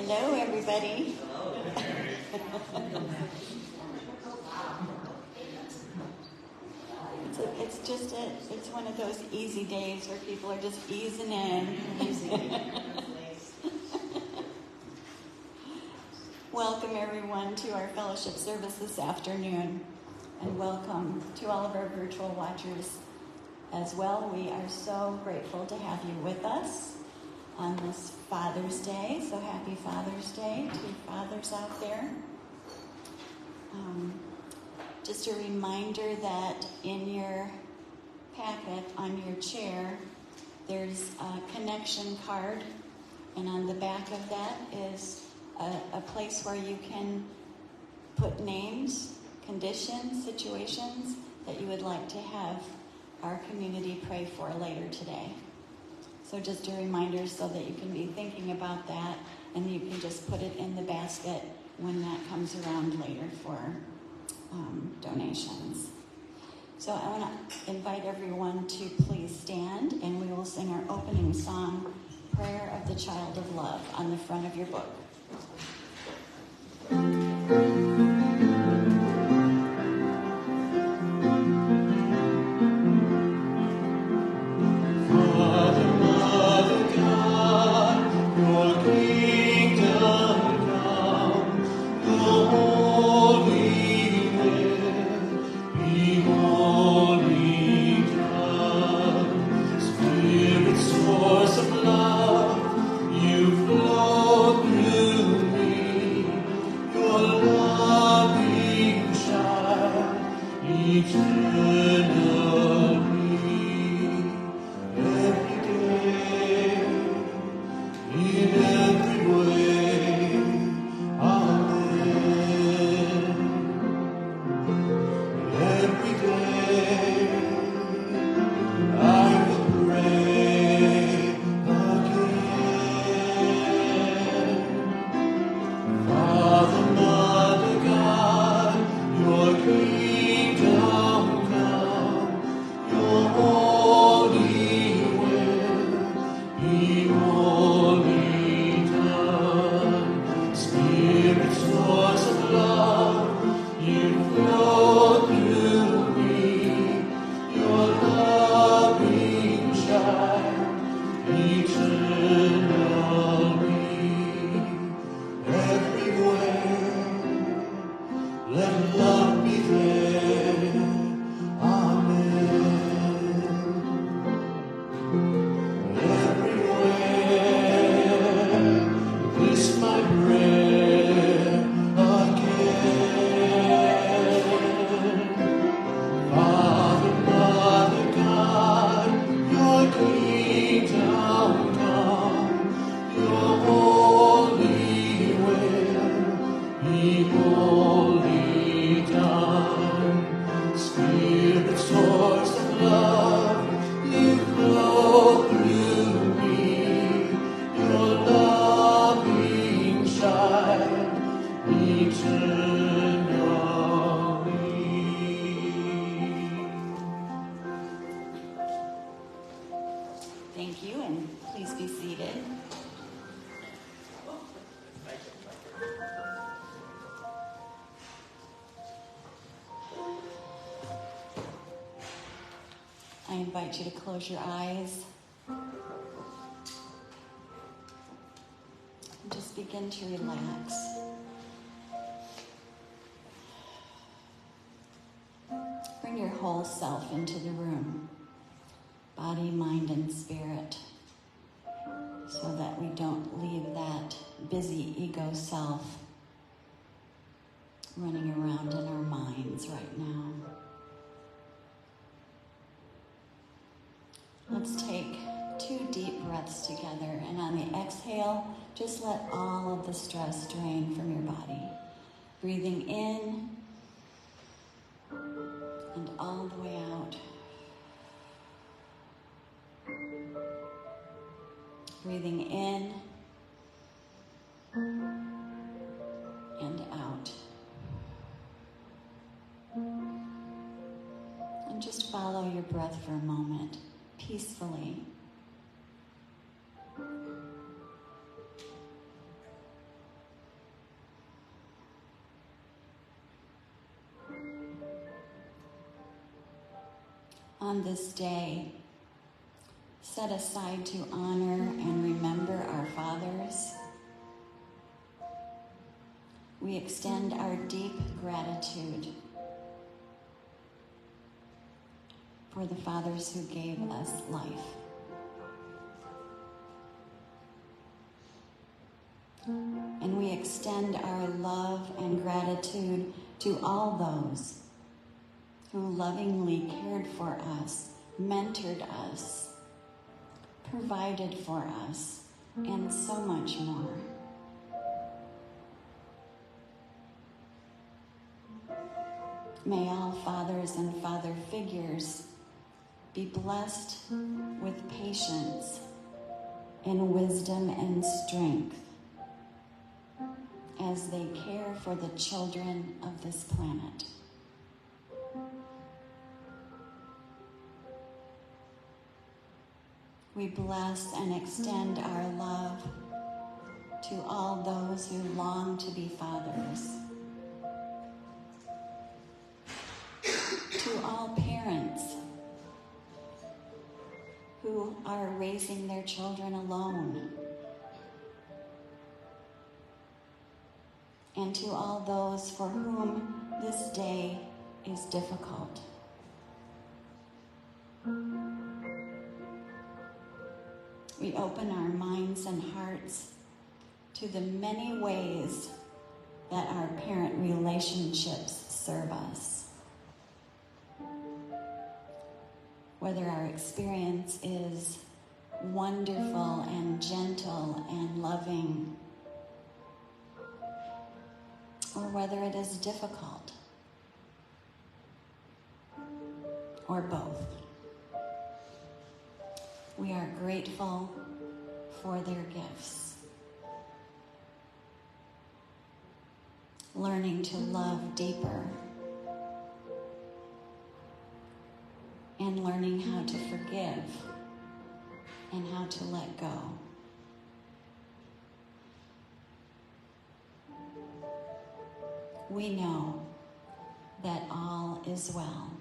Hello, everybody. It's one of those easy days where people are just easing in. Welcome, everyone, to our fellowship service this afternoon, and welcome to all of our virtual watchers as well. We are so grateful to have you with us on this Father's Day. So happy Father's Day to fathers out there. Just a reminder that in your packet on your chair, there's a connection card, and on the back of that is a place where you can put names, conditions, situations that you would like to have our community pray for later today. So just a reminder so that you can be thinking about that, and you can just put it in the basket when that comes around later for donations. So I want to invite everyone to please stand, and we will sing our opening song, Prayer of the Child of Love, on the front of your book. Thank you, and please be seated. I invite you to close your eyes and just begin to relax. Bring your whole self into the room, body, mind, and spirit, so that we don't leave that busy ego self running around in our minds right now. Let's take 2 deep breaths together, and on the exhale, just let all of the stress drain from your body. Breathing in and all the way out. Breathing in and out. And just follow your breath for a moment, peacefully. on this day set aside to honor and remember our fathers, we extend our deep gratitude for the fathers who gave us life. And we extend our love and gratitude to all those who lovingly cared for us, mentored us, provided for us, and so much more. May all fathers and father figures be blessed with patience and wisdom and strength as they care for the children of this planet. We bless and extend our love to all those who long to be fathers, to all parents who are raising their children alone, and to all those for whom this day is difficult. We open our minds and hearts to the many ways that our parent relationships serve us. Whether our experience is wonderful and gentle and loving, or whether it is difficult, or both. We are grateful for their gifts. Learning to love deeper and learning how to forgive and how to let go. We know that all is well,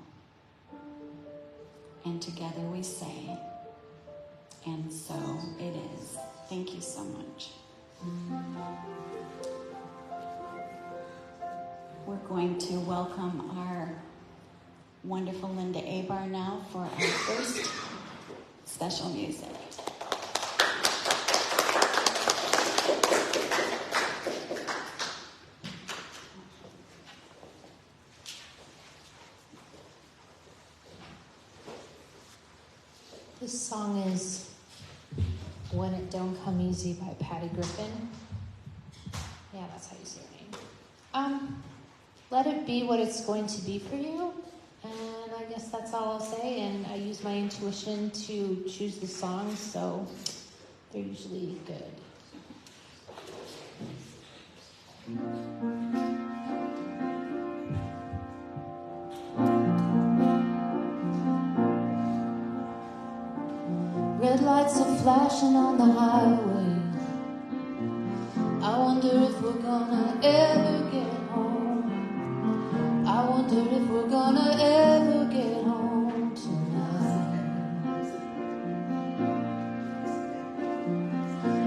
and together we say, and so it is. Thank you so much. We're going to welcome our wonderful Linda Abar now for our first special music. This song is When It Don't Come Easy by Patty Griffin. Yeah, that's how you say her name. Let it be what it's going to be for you. And I guess that's all I'll say. And I use my intuition to choose the songs, so they're usually good. Red lights are flashing on the highway. I wonder if we're gonna ever get home. I wonder if we're gonna ever get home tonight.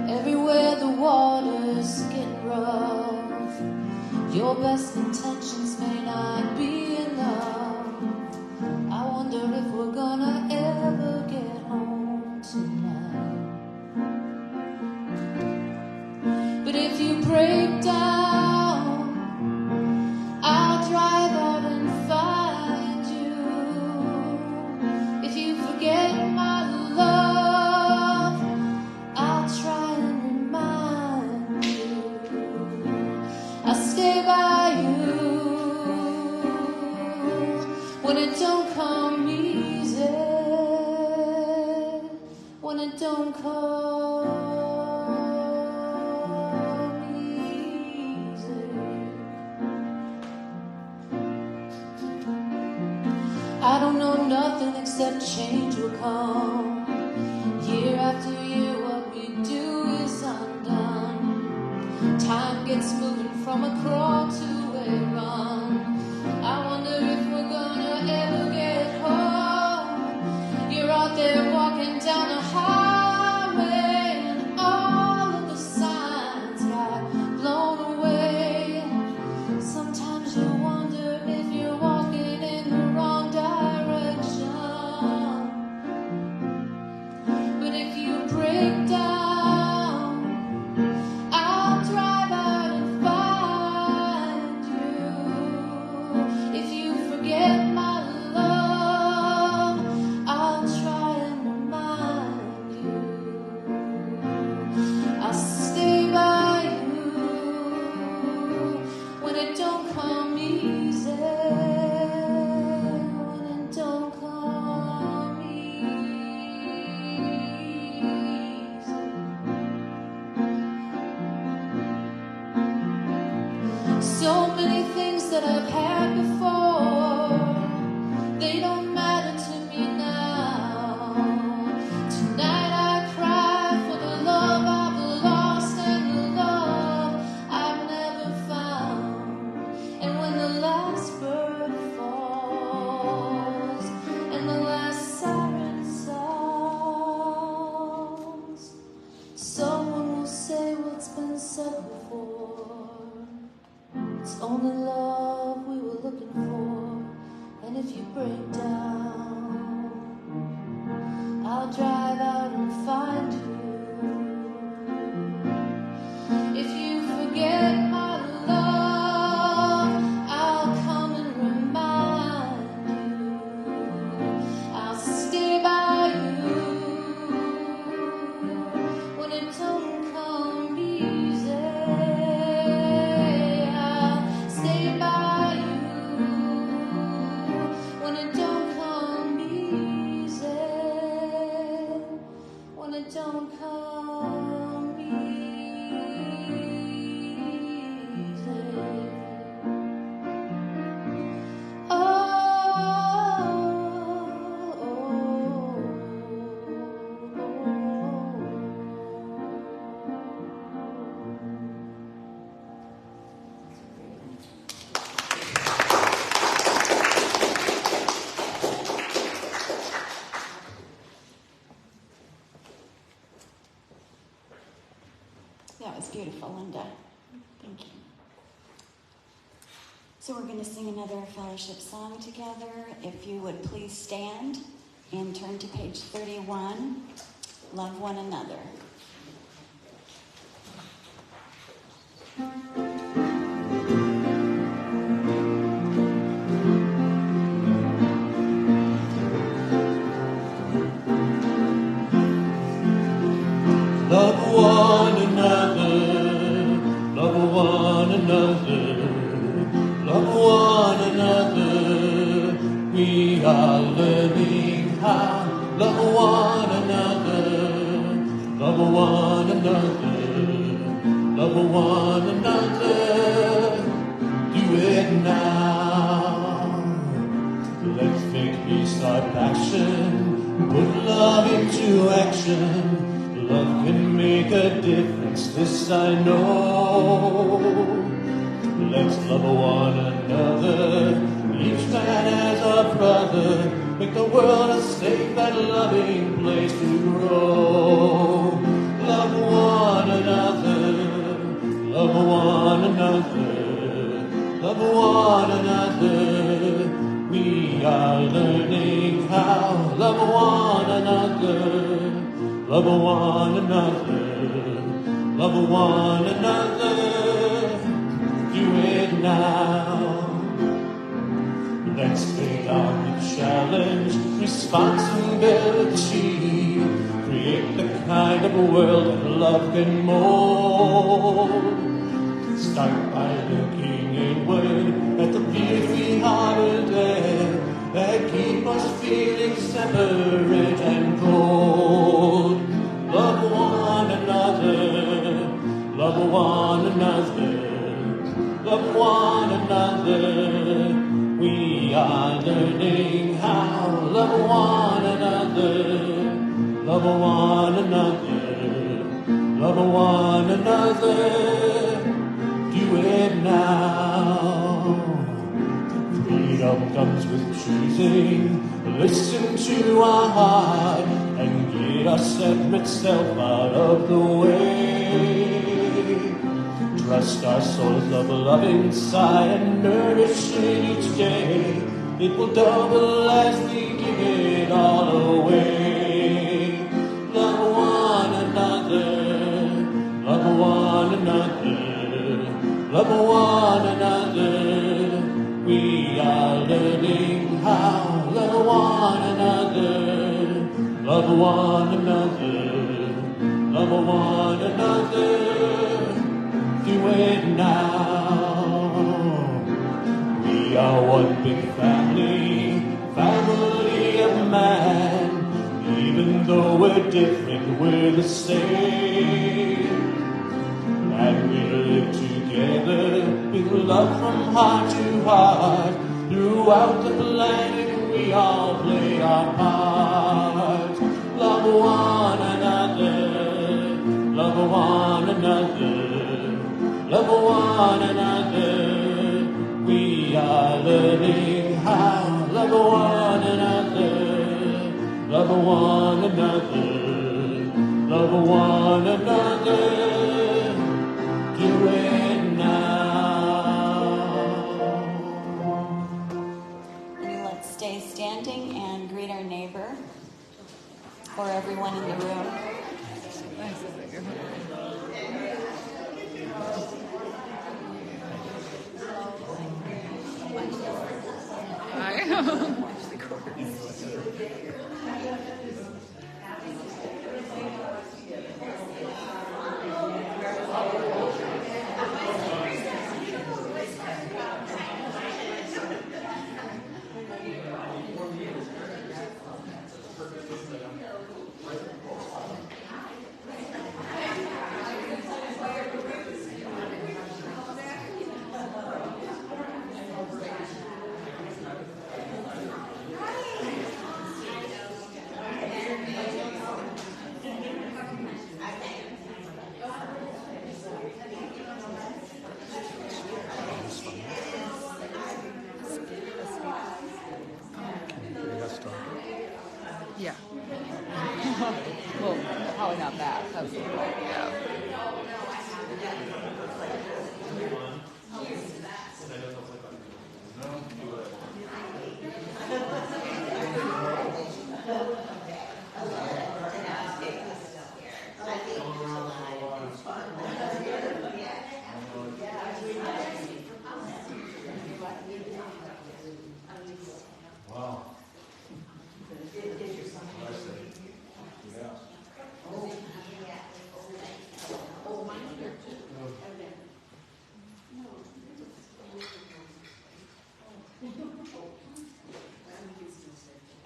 Everywhere the water's getting rough, your best intentions may not be enough. I wonder if we're gonna ever get home tonight. But if you break down, I'll drive out and find you. If you forget my love, I'll try and remind you. I'll stay by you when it don't come easy, when it don't come easy. I don't know nothing except change will come. Year after year what we do is undone. Time gets moving from a crawl to a run. I wonder if we're gonna ever get home. So many things that I've had before, they don't matter to me now. Tonight I cry for the love I've lost and the love I've never found. And when the last bird falls and the last siren sounds, someone will say what's been said before. It's only love we were looking for. And if you break down, I'll drive out and find you. If you forget my love, I'll come and remind you. I'll stay by you when it don't come easy. I'll stay by you when it don't come easy. When it don't come easy. That was beautiful, Linda. Thank you. So we're going to sing another fellowship song together. If you would please stand and turn to page 31, Love One Another. Love one another, love one another, love one another. We are learning how. Love one another, love one another, love one another. Do it now. Let's make peace our passion, put love into action. Love can make a difference, this I know. Let's love one another, each man as a brother. Make the world a safe and loving place to grow. Love one another, love one another, love one another. We are learning how. Love one another, love one another, love one another. Do it now. Let's take on the challenge, responsibility. Create the kind of world that love can mold. Start by looking inward at the fears we harbor there that keep us feeling separate and cold. Love one another, love one another, love one another. We are learning how. Love one another, love one another, love one another. Do it now. Freedom comes with choosing. Listen to our heart and get our separate self out of the way. Trust our souls, love inside and nourish it each day. It will double as we give it all away. Love one another, love one another, love one another. We are learning how. Love one another, love one another, love one another. Do it now. We are one big family, family of man. Even though we're different, we're the same. And we live together together with love from heart to heart. Throughout the planet we all play our part. Love one another, love one another, love one another. We are learning how. Love one another, love one another, love one another. Do it now. And let's stay standing and greet our neighbor or everyone in the room. Yeah. Well, probably not that. That's yeah. Wow.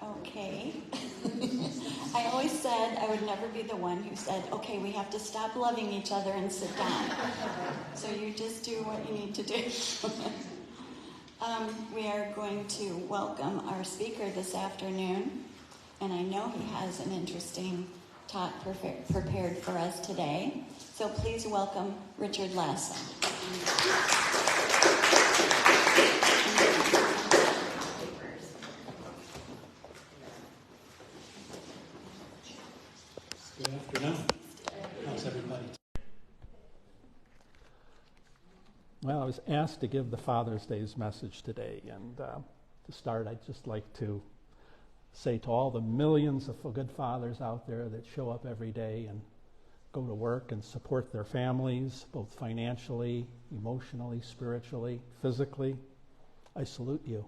Okay. I always said I would never be the one who said, okay, we have to stop loving each other and sit down. So you just do what you need to do. We are going to welcome our speaker this afternoon, and I know he has an interesting talk prepared for us today. So please welcome Richard Lasso. Good afternoon. How's everybody? Well, I was asked to give the Father's Day's message today, and to start, I'd just like to say to all the millions of good fathers out there that show up every day and go to work and support their families, both financially, emotionally, spiritually, physically, I salute you.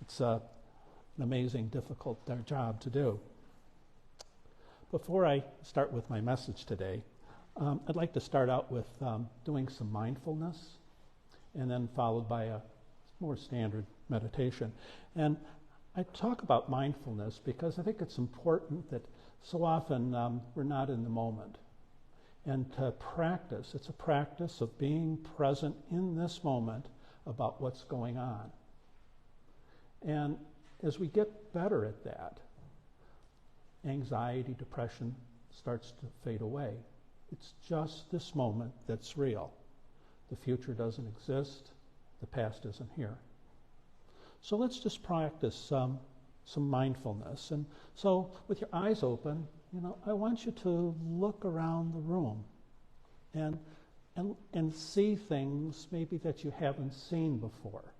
It's an amazing, difficult job to do. Before I start with my message today, I'd like to start out with doing some mindfulness, and then followed by a more standard meditation. And I talk about mindfulness because I think it's important that so often we're not in the moment. And to practice, it's a practice of being present in this moment about what's going on. And as we get better at that, anxiety, depression starts to fade away. It's just this moment that's real. The future doesn't exist. The past isn't here. So let's just practice some mindfulness. And so with your eyes open, I want you to look around the room and see things maybe that you haven't seen before.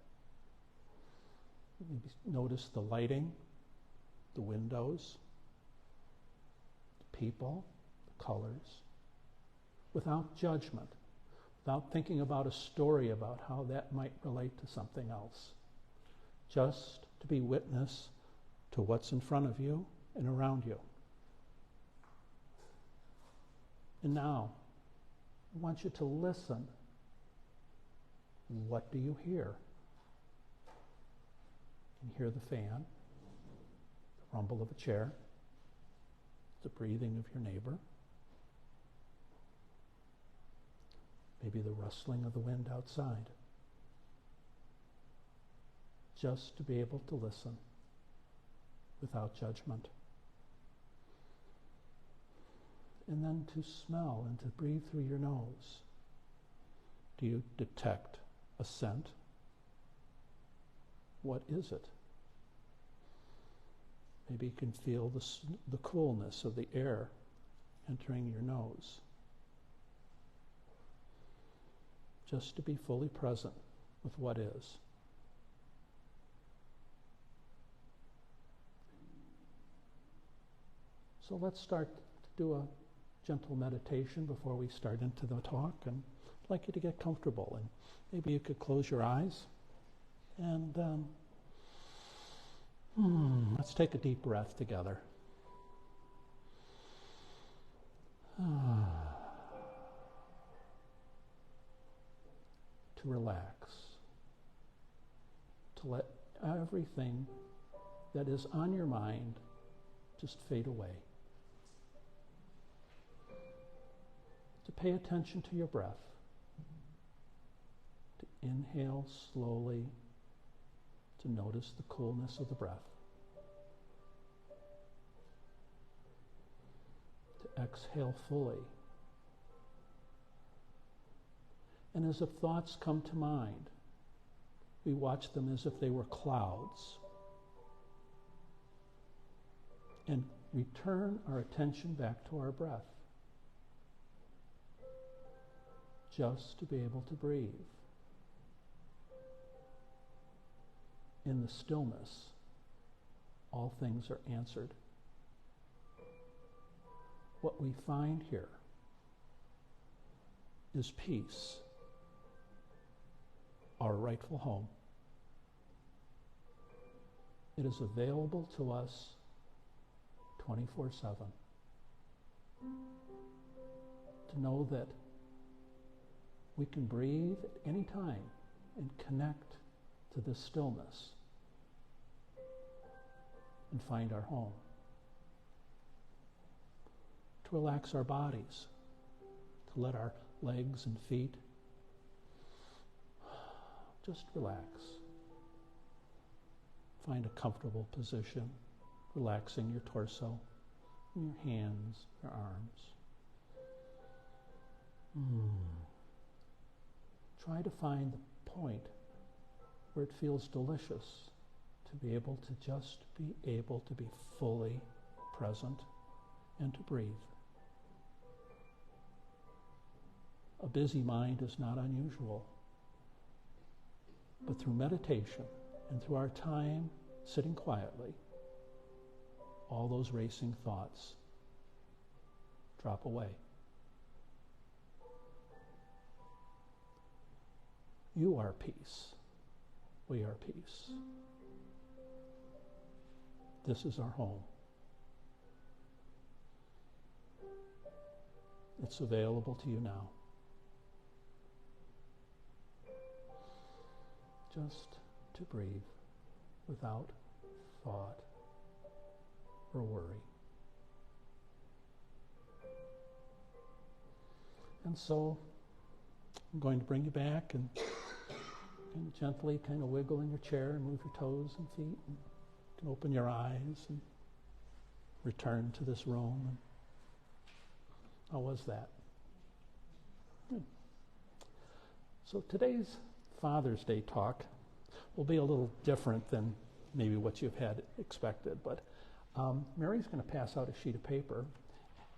Maybe notice the lighting, the windows, the people, the colors, without judgment, without thinking about a story about how that might relate to something else. Just to be witness to what's in front of you and around you. And now, I want you to listen. What do you hear? You hear the fan, the rumble of a chair, the breathing of your neighbor. maybe the rustling of the wind outside. Just to be able to listen without judgment. And then to smell and to breathe through your nose. Do you detect a scent? What is it? Maybe you can feel the coolness of the air entering your nose. Just to be fully present with what is. So let's start to do a gentle meditation before we start into the talk. And I'd like you to get comfortable. And maybe you could close your eyes. And let's take a deep breath together. To relax. To let everything that is on your mind just fade away. To pay attention to your breath. To inhale slowly. To notice the coolness of the breath. To exhale fully. And as if thoughts come to mind, we watch them as if they were clouds. And return our attention back to our breath. Just to be able to breathe. In the stillness, all things are answered. What we find here is peace, our rightful home. It is available to us 24/7. To know that we can breathe at any time and connect to this stillness and find our home. To relax our bodies, to let our legs and feet just relax. Find a comfortable position, relaxing your torso, your hands, your arms. Try to find the point where it feels delicious to be able to just be able to be fully present and to breathe. A busy mind is not unusual, but through meditation and through our time sitting quietly, all those racing thoughts drop away. You are peace. We are peace. This is our home. It's available to you now. Just to breathe without thought or worry. And so I'm going to bring you back and gently kind of wiggle in your chair and move your toes and feet. And you can open your eyes and return to this room. And how was that? Good. So today's Father's Day talk will be a little different than maybe what you've had expected, but Mary's going to pass out a sheet of paper,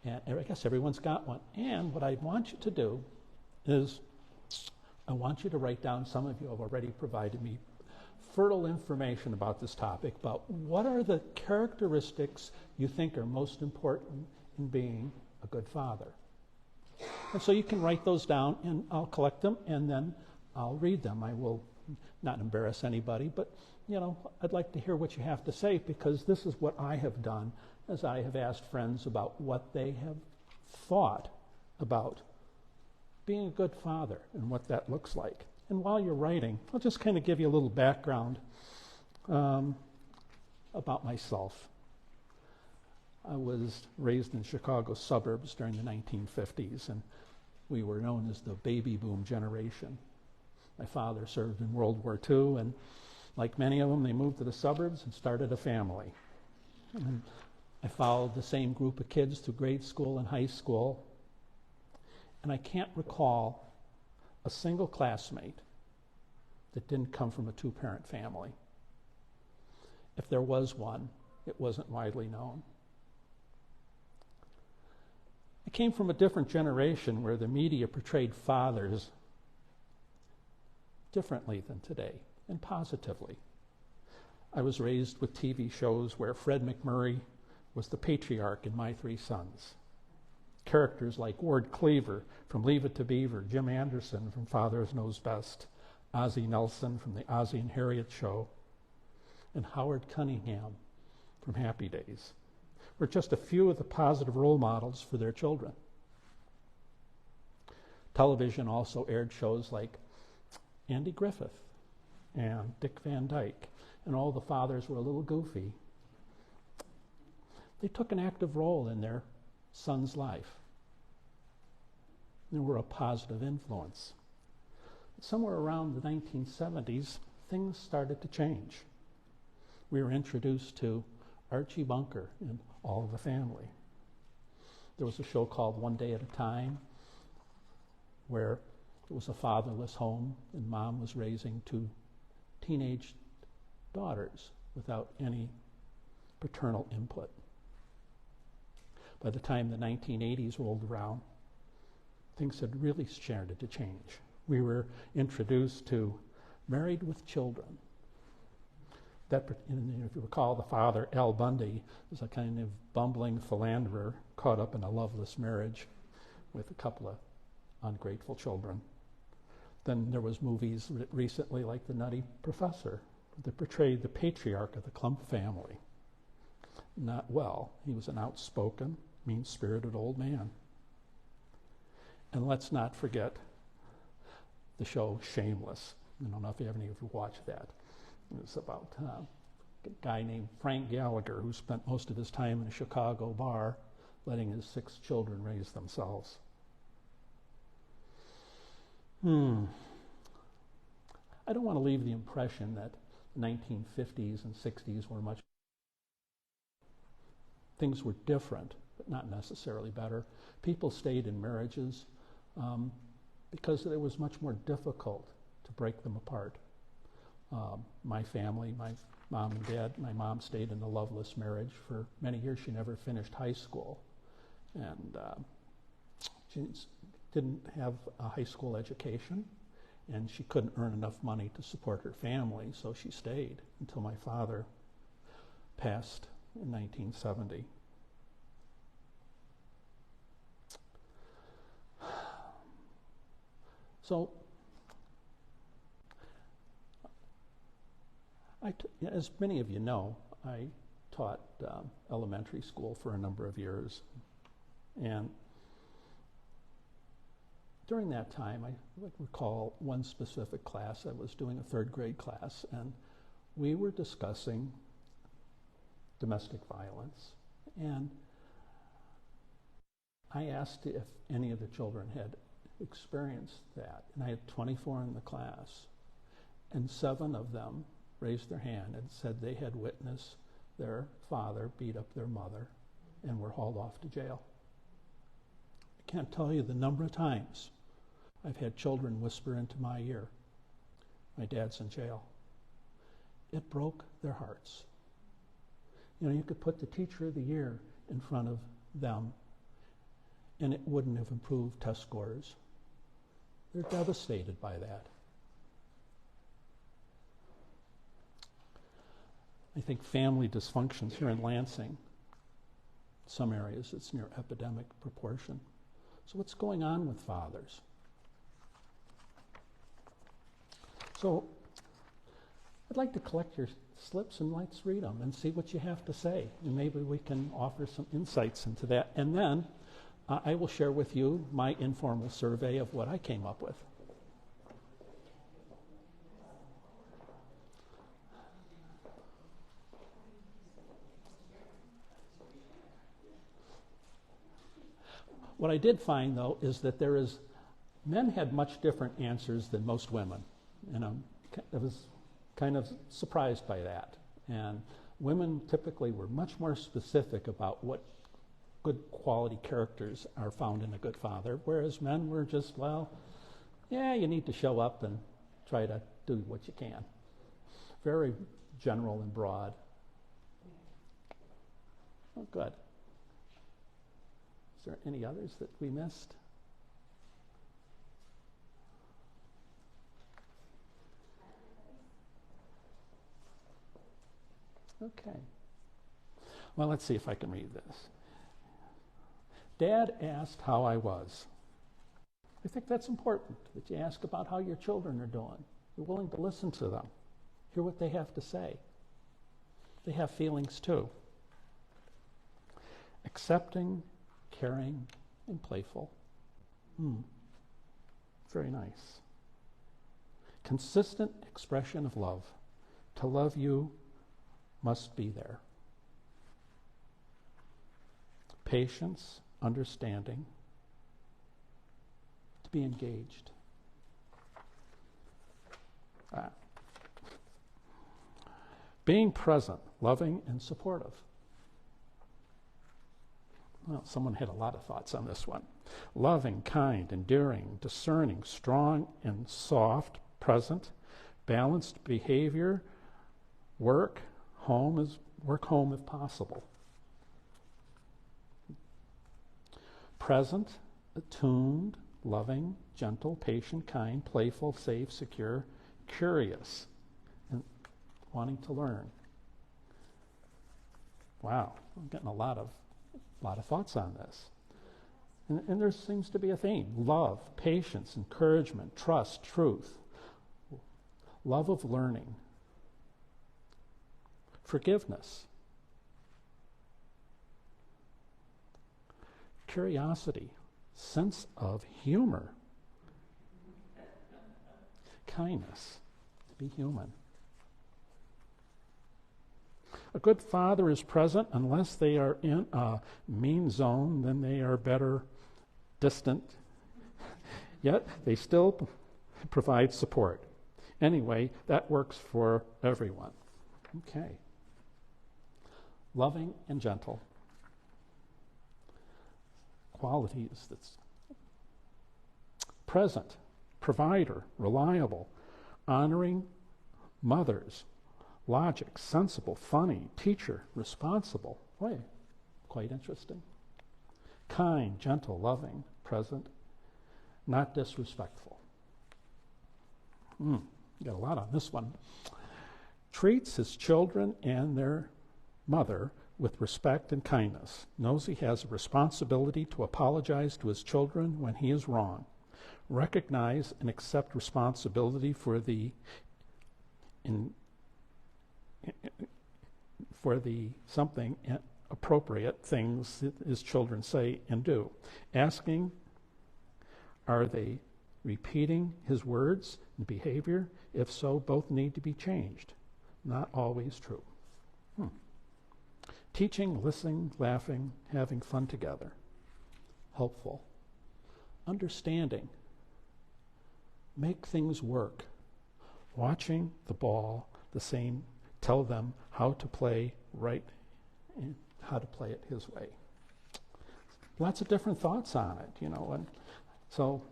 and I guess everyone's got one. And what I want you to do is I want you to write down, some of you have already provided me fertile information about this topic, about what are the characteristics you think are most important in being a good father. And so you can write those down, and I'll collect them, and then I'll read them. I will not embarrass anybody, but I'd like to hear what you have to say, because this is what I have done as I have asked friends about what they have thought about being a good father and what that looks like. And while you're writing, I'll just kind of give you a little background about myself. I was raised in Chicago suburbs during the 1950s, and We were known as the baby boom generation. My father served in World War II, and like many of them, they moved to the suburbs and started a family. And I followed the same group of kids through grade school and high school, and I can't recall a single classmate that didn't come from a two-parent family. If there was one, it wasn't widely known. I came from a different generation where the media portrayed fathers differently than today, and positively. I was raised with TV shows where Fred McMurray was the patriarch in My Three Sons. Characters like Ward Cleaver from Leave It to Beaver, Jim Anderson from Father Knows Best, Ozzie Nelson from the Ozzie and Harriet Show, and Howard Cunningham from Happy Days were just a few of the positive role models for their children. Television also aired shows like Andy Griffith and Dick Van Dyke, and all the fathers were a little goofy. They took an active role in their son's life. They were a positive influence. Somewhere around the 1970s, things started to change. We were introduced to Archie Bunker and All of the Family. There was a show called One Day at a Time, where it was a fatherless home and mom was raising two teenage daughters without any paternal input. By the time the 1980s rolled around, things had really started to change. We were introduced to Married with Children. That, if you recall, the father, Al Bundy, was a kind of bumbling philanderer caught up in a loveless marriage with a couple of ungrateful children. Then there was movies recently like The Nutty Professor that portrayed the patriarch of the Clump family. Not well. He was an outspoken, mean-spirited old man. And let's not forget the show Shameless. I don't know if any of you watched that. It was about a guy named Frank Gallagher who spent most of his time in a Chicago bar letting his 6 children raise themselves. I don't want to leave the impression that the 1950s and 60s were much. Things were different, but not necessarily better. People stayed in marriages because it was much more difficult to break them apart. My family, my mom and dad, my mom stayed in a loveless marriage for many years. She never finished high school. And she didn't have a high school education, and she couldn't earn enough money to support her family, so she stayed until my father passed in 1970. So, as many of you know, I taught elementary school for a number of years, and during that time, I recall one specific class. I was doing a 3rd grade class, and we were discussing domestic violence, and I asked if any of the children had experienced that, and I had 24 in the class, and 7 of them raised their hand and said they had witnessed their father beat up their mother and were hauled off to jail. I can't tell you the number of times I've had children whisper into my ear, "My dad's in jail." It broke their hearts. You know, you could put the teacher of the year in front of them and it wouldn't have improved test scores. They're devastated by that. I think family dysfunctions here in Lansing, some areas it's near epidemic proportion. So what's going on with fathers? So I'd like to collect your slips and let's read them and see what you have to say. And maybe we can offer some insights into that. And then I will share with you my informal survey of what I came up with. What I did find, though, is that there is Men had much different answers than most women, and I was kind of surprised by that. And women typically were much more specific about what good quality characters are found in a good father, whereas men were just, well, yeah, you need to show up and try to do what you can. Very general and broad. Oh, good. Is there any others that we missed? Okay. Well, let's see if I can read this. Dad asked how I was. I think that's important, that you ask about how your children are doing. You're willing to listen to them, hear what they have to say. They have feelings too. Accepting, caring, and playful. Very nice. Consistent expression of love. To love you must be there. Patience, understanding, to be engaged. Being present, loving, and supportive. Well, someone had a lot of thoughts on this one. Loving, kind, endearing, discerning, strong and soft, present, balanced behavior, work home if possible. Present, attuned, loving, gentle, patient, kind, playful, safe, secure, curious, and wanting to learn. Wow, I'm getting a lot of thoughts on this. And there seems to be a theme. Love, patience, encouragement, trust, truth. Love of learning. Forgiveness. Curiosity. Sense of humor. Kindness. To be human. A good father is present unless they are in a mean zone, then they are better distant. Yet they still provide support. Anyway, that works for everyone. Okay. Loving and gentle. Qualities that's present, provider, reliable, honoring mothers, logic, sensible, funny, teacher, responsible. Boy, quite interesting. Kind, gentle, loving, present, not disrespectful. Got a lot on this one. Treats his children and their mother with respect and kindness. Knows he has a responsibility to apologize to his children when he is wrong. Recognize and accept responsibility for the something appropriate things that his children say and do. Asking, are they repeating his words and behavior? If so, both need to be changed. Not always true. Teaching, listening, laughing, having fun together. Helpful. Understanding. Make things work. Watching the ball the same. Tell them how to play right and how to play it his way. Lots of different thoughts on it, and so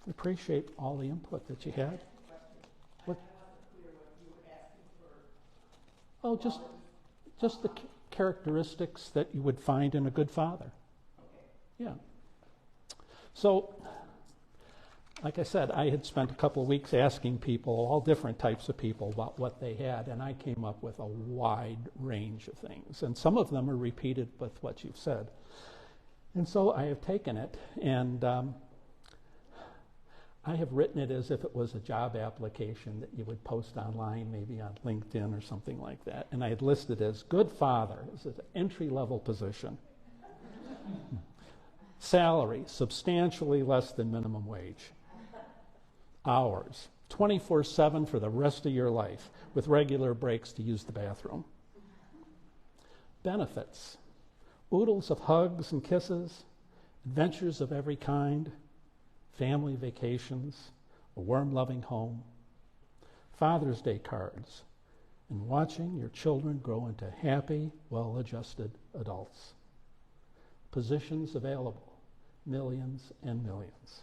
I appreciate all the input that you had. What? Oh, just the characteristics that you would find in a good father. Yeah. So, like I said, I had spent a couple of weeks asking people, all different types of people, about what they had, and I came up with a wide range of things. And some of them are repeated with what you've said. And so I have taken it, and I have written it as if it was a job application that you would post online, maybe on LinkedIn or something like that. And I had listed as good father. This is an entry-level position. Salary, substantially less than minimum wage. Hours, 24/7 for the rest of your life, with regular breaks to use the bathroom. Benefits, oodles of hugs and kisses, adventures of every kind, family vacations, a warm, loving home, Father's Day cards, and watching your children grow into happy, well-adjusted adults. Positions available, millions and millions.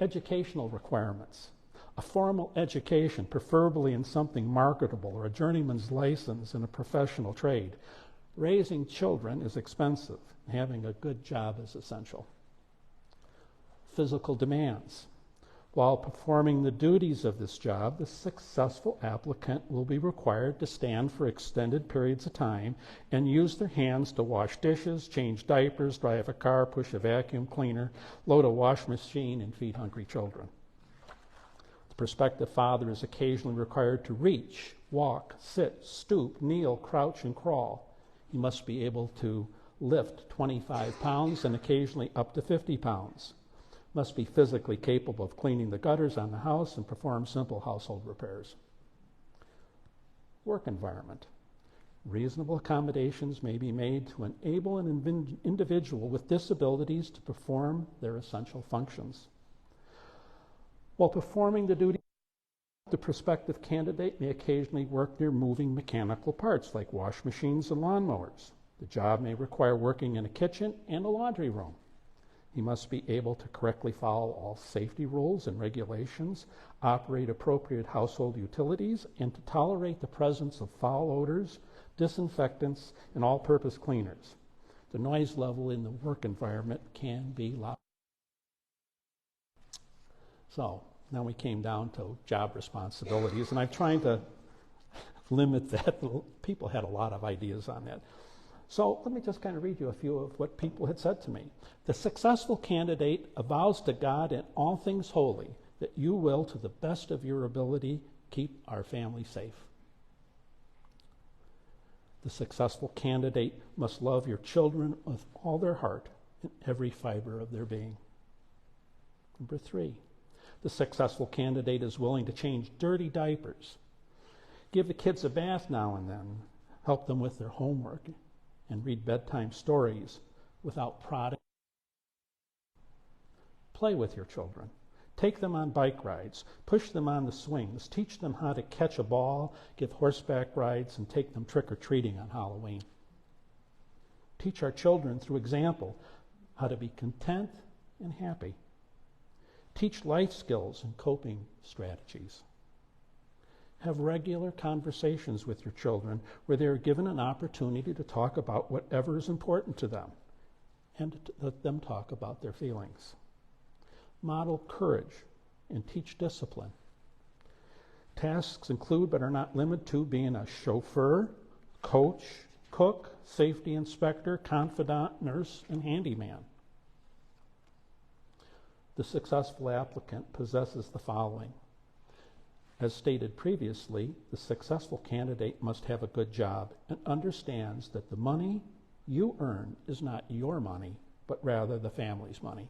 Educational requirements. A formal education, preferably in something marketable or a journeyman's license in a professional trade. Raising children is expensive. Having a good job is essential. Physical demands. While performing the duties of this job, the successful applicant will be required to stand for extended periods of time and use their hands to wash dishes, change diapers, drive a car, push a vacuum cleaner, load a wash machine, and feed hungry children. The prospective father is occasionally required to reach, walk, sit, stoop, kneel, crouch, and crawl. He must be able to lift 25 pounds and occasionally up to 50 pounds. Must be physically capable of cleaning the gutters on the house and perform simple household repairs. Work environment. Reasonable accommodations may be made to enable an individual with disabilities to perform their essential functions. While performing the duty, the prospective candidate may occasionally work near moving mechanical parts like wash machines and lawnmowers. The job may require working in a kitchen and a laundry room. He must be able to correctly follow all safety rules and regulations, operate appropriate household utilities, and to tolerate the presence of foul odors, disinfectants, and all-purpose cleaners. The noise level in the work environment can be loud. So now we came down to job responsibilities, and I'm trying to limit that. People had a lot of ideas on that. So let me just kind of read you a few of what people had said to me. The successful candidate avows to God in all things holy that you will, to the best of your ability, keep our family safe. The successful candidate must love your children with all their heart and every fiber of their being. Number 3, the successful candidate is willing to change dirty diapers, give the kids a bath now and then, help them with their homework, and read bedtime stories without prodding. Play with your children. Take them on bike rides. Push them on the swings. Teach them how to catch a ball, give horseback rides, and take them trick-or-treating on Halloween. Teach our children through example how to be content and happy. Teach life skills and coping strategies. Have regular conversations with your children where they are given an opportunity to talk about whatever is important to them and to let them talk about their feelings. Model courage and teach discipline. Tasks include but are not limited to being a chauffeur, coach, cook, safety inspector, confidant, nurse, and handyman. The successful applicant possesses the following. As stated previously, the successful candidate must have a good job and understands that the money you earn is not your money, but rather the family's money.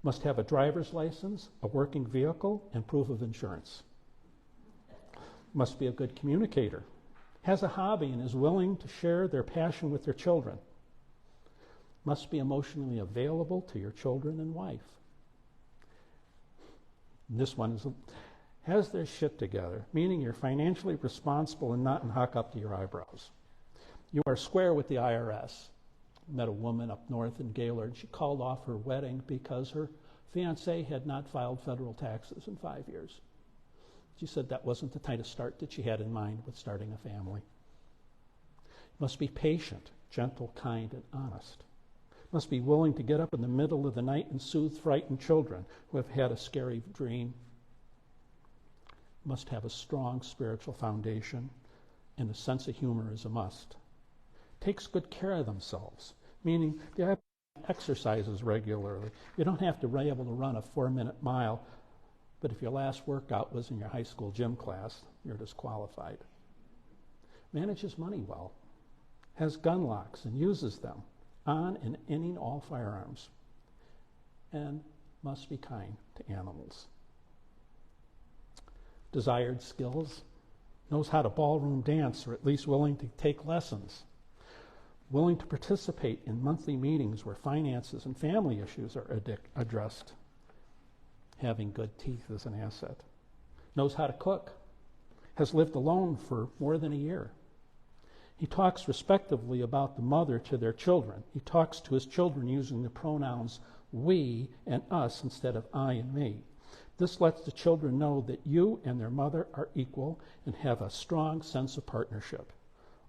Must have a driver's license, a working vehicle, and proof of insurance. Must be a good communicator. Has a hobby and is willing to share their passion with their children. Must be emotionally available to your children and wife. This one is has their shit together, meaning you're financially responsible and not in huck up to your eyebrows. You are square with the IRS. Met a woman up north in Gaylord. She called off her wedding because her fiancé had not filed federal taxes in 5 years. She said that wasn't the kind of start that she had in mind with starting a family. Must be patient, gentle, kind, and honest. Must be willing to get up in the middle of the night and soothe frightened children who have had a scary dream. Must have a strong spiritual foundation, and a sense of humor is a must. Takes good care of themselves, meaning they have exercises regularly. You don't have to be able to run a 4-minute mile, but if your last workout was in your high school gym class, you're disqualified. Manages money well, has gun locks and uses them on and in all firearms, and must be kind to animals. Desired skills, knows how to ballroom dance or at least willing to take lessons. willing to participate in monthly meetings where finances and family issues are addressed. Having good teeth is an asset. Knows how to cook. Has lived alone for more than a year. He talks respectively about the mother to their children. He talks to his children using the pronouns we and us instead of I and me. This lets the children know that you and their mother are equal and have a strong sense of partnership.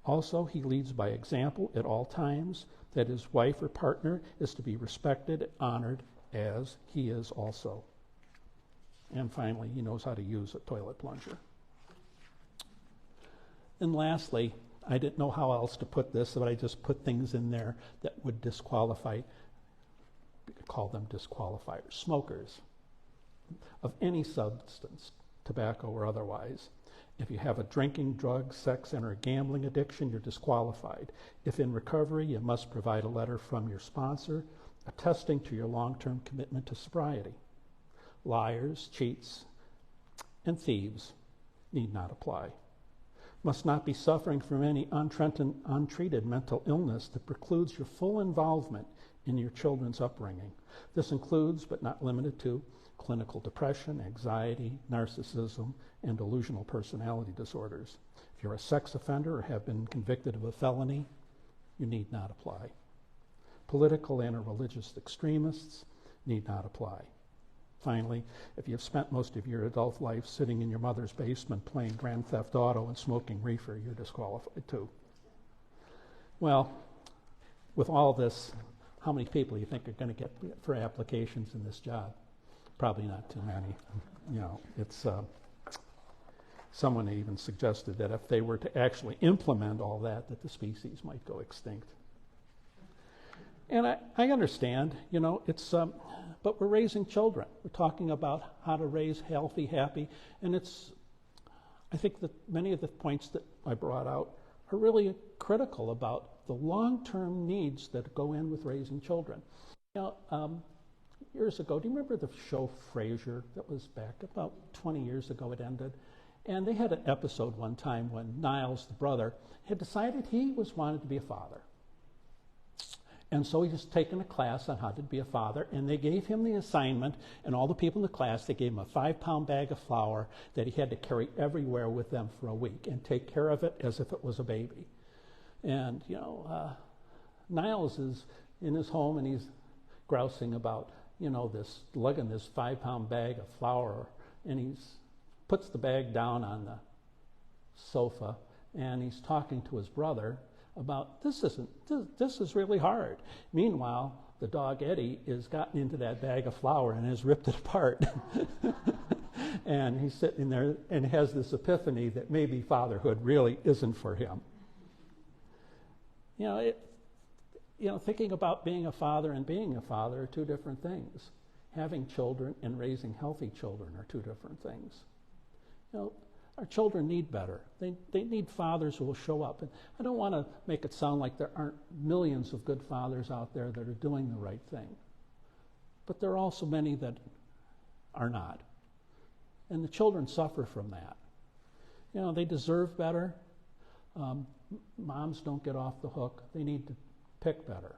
Also, he leads by example at all times, that his wife or partner is to be respected and honored as he is also. And finally, he knows how to use a toilet plunger. And lastly, I didn't know how else to put this, but I just put things in there that would disqualify, call them disqualifiers, smokers of any substance, tobacco or otherwise. If you have a drinking, drug, sex, and or gambling addiction, you're disqualified. If in recovery, you must provide a letter from your sponsor attesting to your long-term commitment to sobriety. Liars, cheats, and thieves need not apply. Must not be suffering from any untreated mental illness that precludes your full involvement in your children's upbringing. This includes, but not limited to, clinical depression, anxiety, narcissism, and delusional personality disorders. If you're a sex offender or have been convicted of a felony, you need not apply. Political and or religious extremists need not apply. Finally, if you've spent most of your adult life sitting in your mother's basement playing Grand Theft Auto and smoking reefer, you're disqualified too. Well, with all this, how many people do you think are going to get for applications in this job? Probably not too many. You know, it's someone even suggested that if they were to actually implement all that the species might go extinct. And I understand, you know, it's but we're raising children. We're talking about how to raise healthy, happy, and I think that many of the points that I brought out are really critical about the long-term needs that go in with raising children. You know, years ago, do you remember the show Frasier that was back about 20 years ago? It ended. And they had an episode one time when Niles, the brother, had decided he wanted to be a father. And so he was taking a class on how to be a father, and they gave him the assignment, and all the people in the class, they gave him a 5-pound bag of flour that he had to carry everywhere with them for a week and take care of it as if it was a baby. And, you know, Niles is in his home, and he's grousing about, you know, lugging this 5-pound bag of flour, and he puts the bag down on the sofa, and he's talking to his brother about this is really hard. Meanwhile, the dog Eddie has gotten into that bag of flour and has ripped it apart. And he's sitting there and has this epiphany that maybe fatherhood really isn't for him. You know, thinking about being a father and being a father are two different things. Having children and raising healthy children are two different things. You know, our children need better. They need fathers who will show up. And I don't want to make it sound like there aren't millions of good fathers out there that are doing the right thing. But there are also many that are not. And the children suffer from that. You know, they deserve better. Moms don't get off the hook. They need to pick better.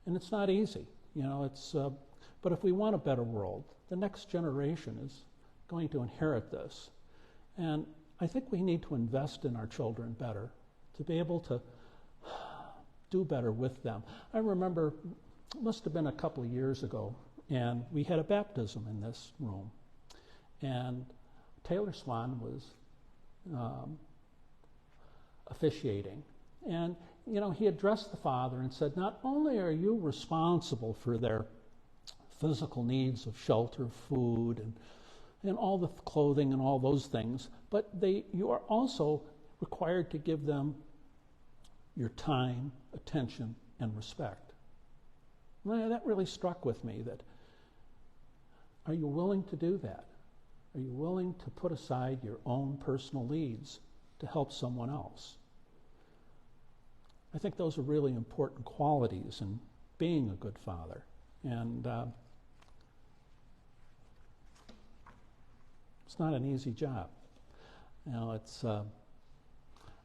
And it's not easy. You know, but if we want a better world, the next generation is going to inherit this. And I think we need to invest in our children better to be able to do better with them. I remember, it must have been a couple of years ago, and we had a baptism in this room. And Taylor Swan was officiating. And, you know, he addressed the father and said, not only are you responsible for their physical needs of shelter, food, and all the clothing and all those things, but you are also required to give them your time, attention, and respect. Well, that really struck with me that, are you willing to do that? Are you willing to put aside your own personal needs to help someone else? I think those are really important qualities in being a good father. And it's not an easy job. You know,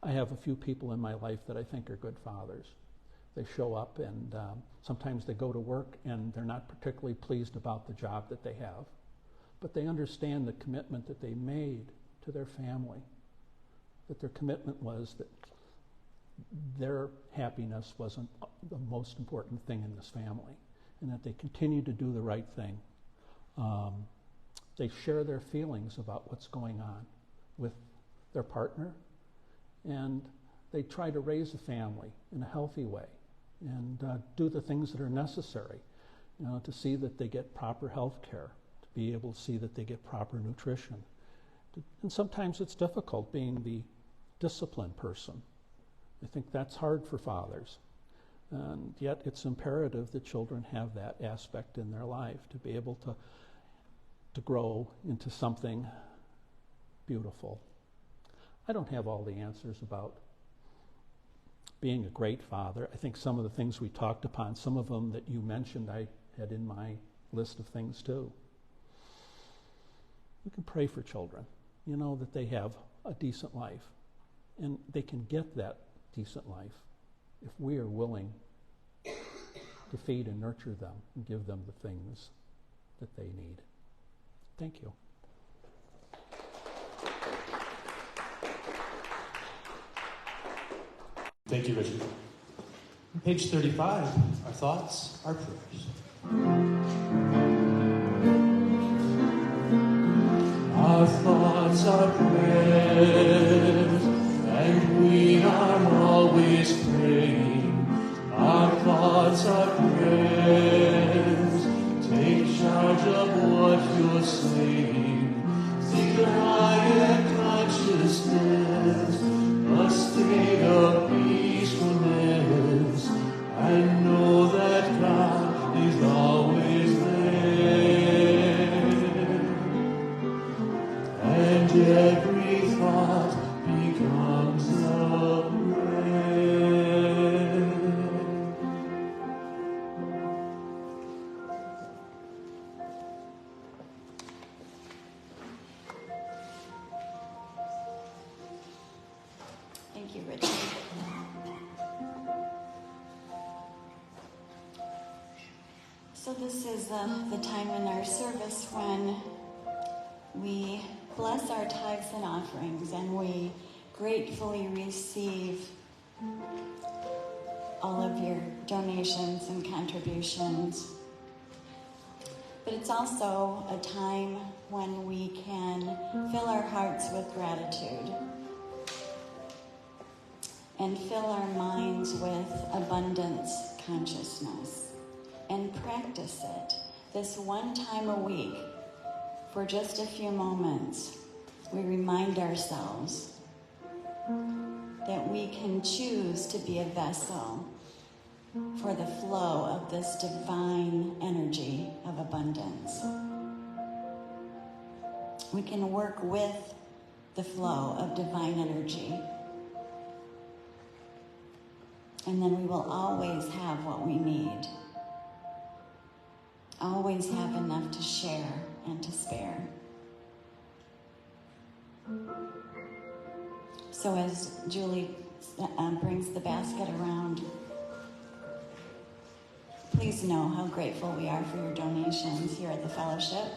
I have a few people in my life that I think are good fathers. They show up, and sometimes they go to work and they're not particularly pleased about the job that they have, but they understand the commitment that they made to their family, that their commitment was that their happiness wasn't the most important thing in this family, and that they continue to do the right thing. They share their feelings about what's going on with their partner, and they try to raise a family in a healthy way and do the things that are necessary, to see that they get proper health care, to be able to see that they get proper nutrition. And sometimes it's difficult being the disciplined person. I think that's hard for fathers. And yet it's imperative that children have that aspect in their life to be able to grow into something beautiful. I don't have all the answers about being a great father. I think some of the things we talked upon, some of them that you mentioned, I had in my list of things too. We can pray for children, that they have a decent life, and they can get that decent life if we are willing to feed and nurture them and give them the things that they need. Thank you. Thank you, Richard. Page 35, our thoughts, our prayers. Our thoughts are prayers, and we are always praying. Our thoughts are prayers, take charge of what you're saying. Seek a higher consciousness, a state of peacefulness. I know that God is always there, and every thought becomes a prayer. Thank you, Richard. So this is the time in our service when we bless our tithes and offerings, and we gratefully receive all of your donations and contributions. But it's also a time when we can fill our hearts with gratitude and fill our minds with abundance consciousness and practice it this one time a week for just a few moments. We remind ourselves that we can choose to be a vessel for the flow of this divine energy of abundance. We can work with the flow of divine energy, and then we will always have what we need. Always have enough to share and to spare. So as Julie brings the basket around, please know how grateful we are for your donations here at the fellowship.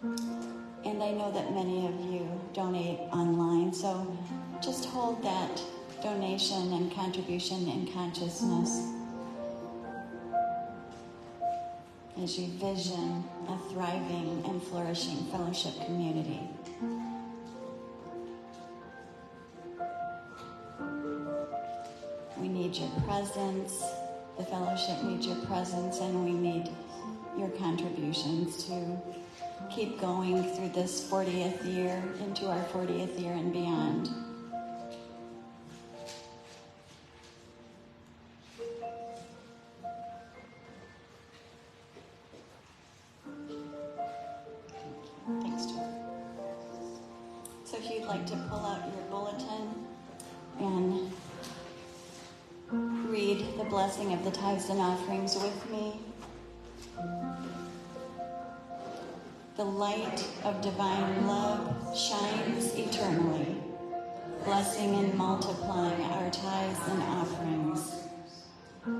And I know that many of you donate online, so just hold that donation and contribution in consciousness as you vision a thriving and flourishing fellowship community. We need your presence. The fellowship needs your presence, and we need your contributions to keep going through this 40th year, into our 40th year and beyond. Thanks, Joe. So if you'd like to pull out your bulletin and read the blessing of the tithes and offerings with me. The light of divine love shines eternally blessing and multiplying our tithes and offerings.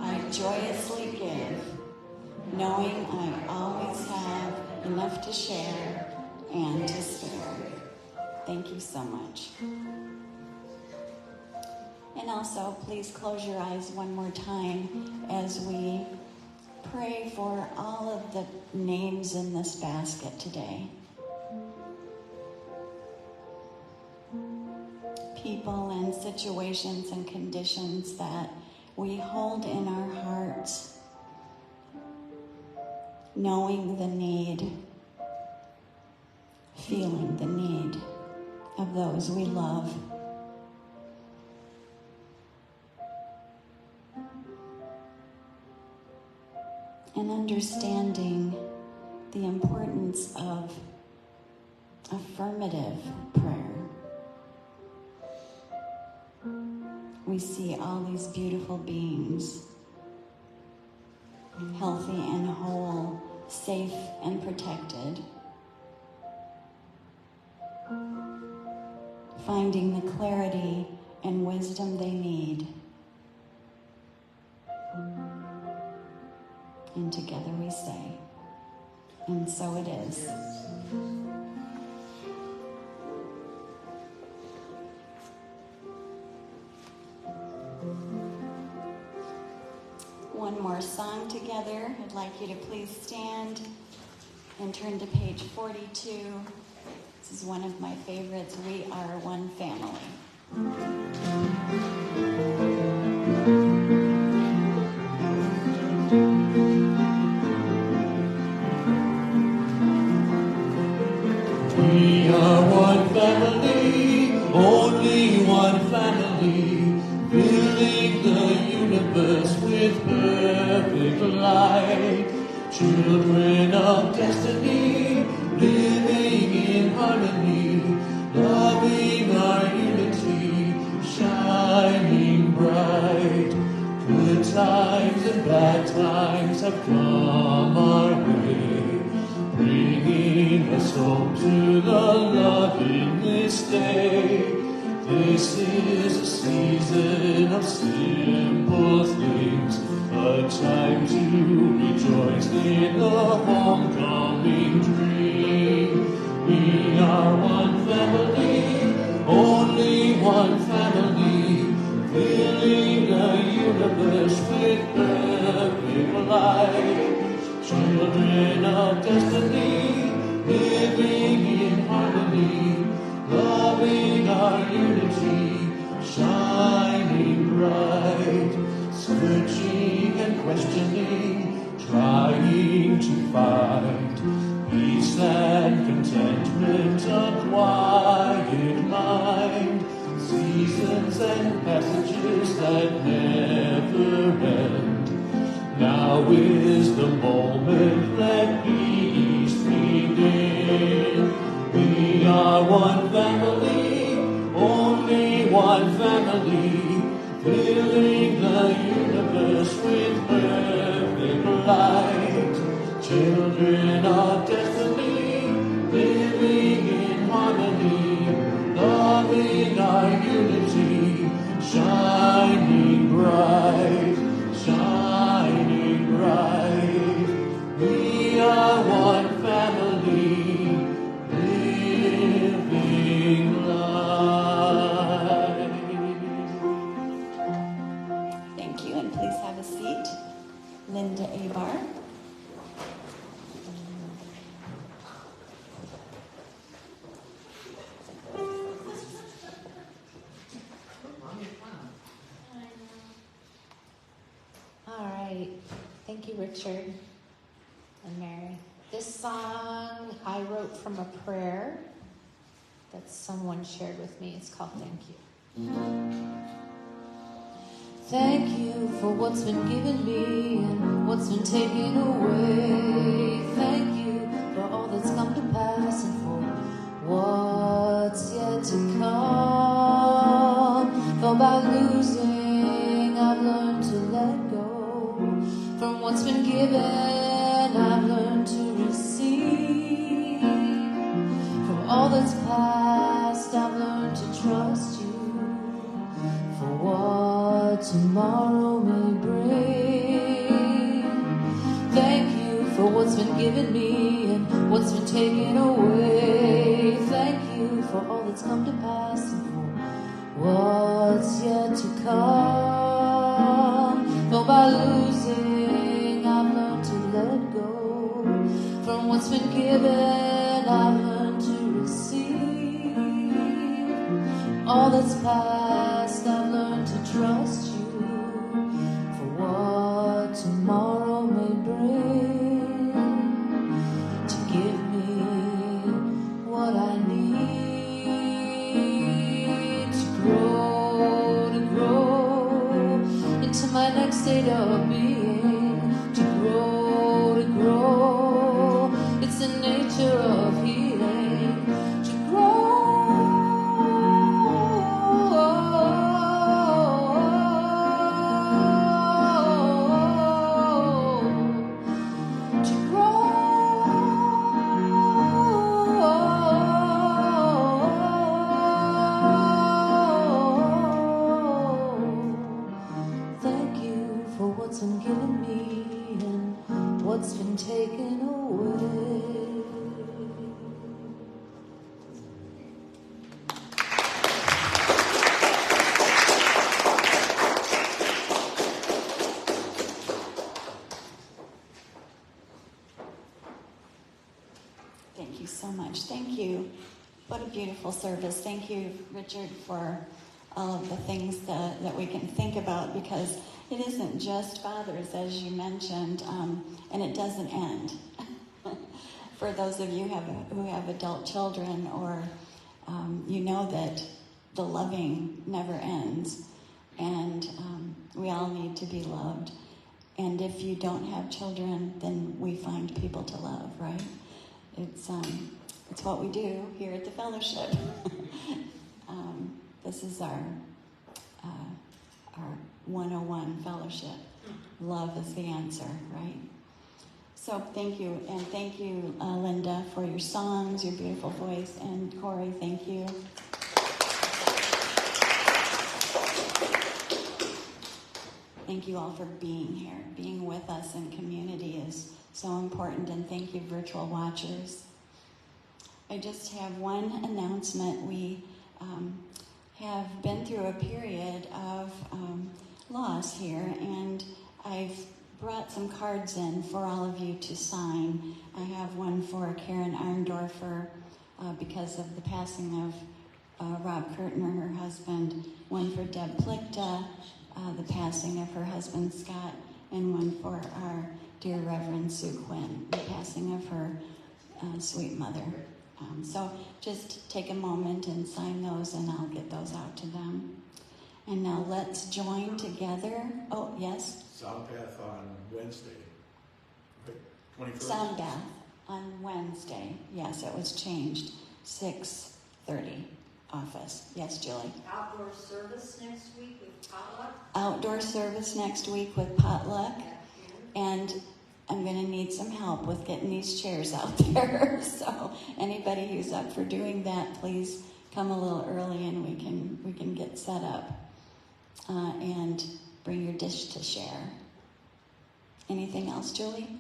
I joyously give, knowing I always have enough to share and to spare. Thank you so much. And also, please close your eyes one more time as we pray for all of the names in this basket today. People and situations and conditions that we hold in our hearts, knowing the need, feeling the need of those we love. And understanding the importance of affirmative prayer. We see all these beautiful beings, healthy and whole, safe and protected, finding the clarity and wisdom they need. And together we say, and so it is. One more song together. I'd like you to please stand and turn to page 42. This is one of my favorites, We Are One Family. We are one family, only one family, filling the universe with perfect light. Children of destiny, living in harmony, loving our unity, shining bright. Good times and bad times have come our way, bringing us home to the love in this day. This is a season of simple things, a time to rejoice in the homecoming dream. We are one family, only one family, filling the universe with perfect light. Children of destiny, living in harmony, loving our unity, shining bright. Searching and questioning, trying to find peace and contentment, a quiet mind. Seasons and passages that never end. Now is the moment, let peace begin. We are one family, only one family, filling the universe with perfect light. Children of destiny, living in harmony, loving our unity, shining bright, shining bright. We are one family, living light. Thank you, and please have a seat. Linda Abar. All right. Thank you, Richard and Mary. This song I wrote from a prayer that someone shared with me. It's called Thank You. Thank you for what's been given me and what's been taken away. Thank you for all that's come to pass and for what's yet to come. For by losing, I've learned to let go. From what's been given, I've learned to receive. From all that's past, I've learned to trust you. for what tomorrow may bring. Thank you for what's been given me and what's been taken away. Thank you for all that's come to pass and for what's yet to come. For by losing, I've learned to let go. From what's been given, I've learned to receive. All that's past, I've learned to trust you for what tomorrow may bring. To give me what I need to grow into my next state of being. To grow, it's the nature of healing. To grow. Thank you for what's been given me and what's been taken away. Thank you so much. Thank you. What a beautiful service. Thank you, Richard, for all of the things that we can think about, because it isn't just fathers, as you mentioned, and it doesn't end. For those of you who have adult children, or you know that the loving never ends, and we all need to be loved. And if you don't have children, then we find people to love, right? It's what we do here at the fellowship. This is our 101 fellowship. Love is the answer, right? So thank you, and thank you, Linda, for your songs, your beautiful voice, and Corey, thank you. Thank you all for being here. Being with us in community is so important, and thank you, virtual watchers. I just have one announcement. We have been through a period of loss here, and I've brought some cards in for all of you to sign. I have one for Karen Arndorfer because of the passing of Rob Kurtner, her husband, one for Deb Plickta, the passing of her husband Scott, and one for our dear Reverend Sue Quinn, the passing of her sweet mother. So just take a moment and sign those, and I'll get those out to them. And now let's join together. Oh, yes? Sound Bath on Wednesday, right? 21st? Sound Bath on Wednesday. Yes, it was changed. 6:30 office. Yes, Julie? Outdoor service next week with potluck. Outdoor service next week with potluck. And I'm going to need some help with getting these chairs out there. So anybody who's up for doing that, please come a little early, and we can get set up. And bring your dish to share. Anything else, Julie?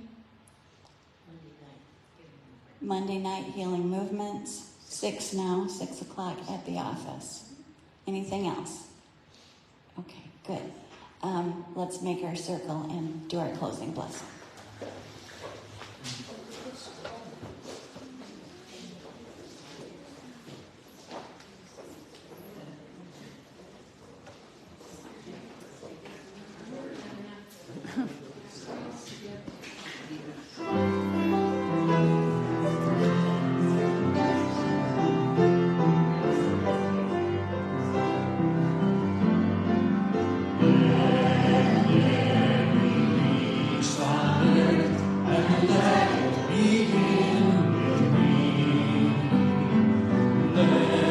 Monday night healing movements. 6 o'clock at the office. Anything else? Okay, good. Let's make our circle and do our closing blessing. Let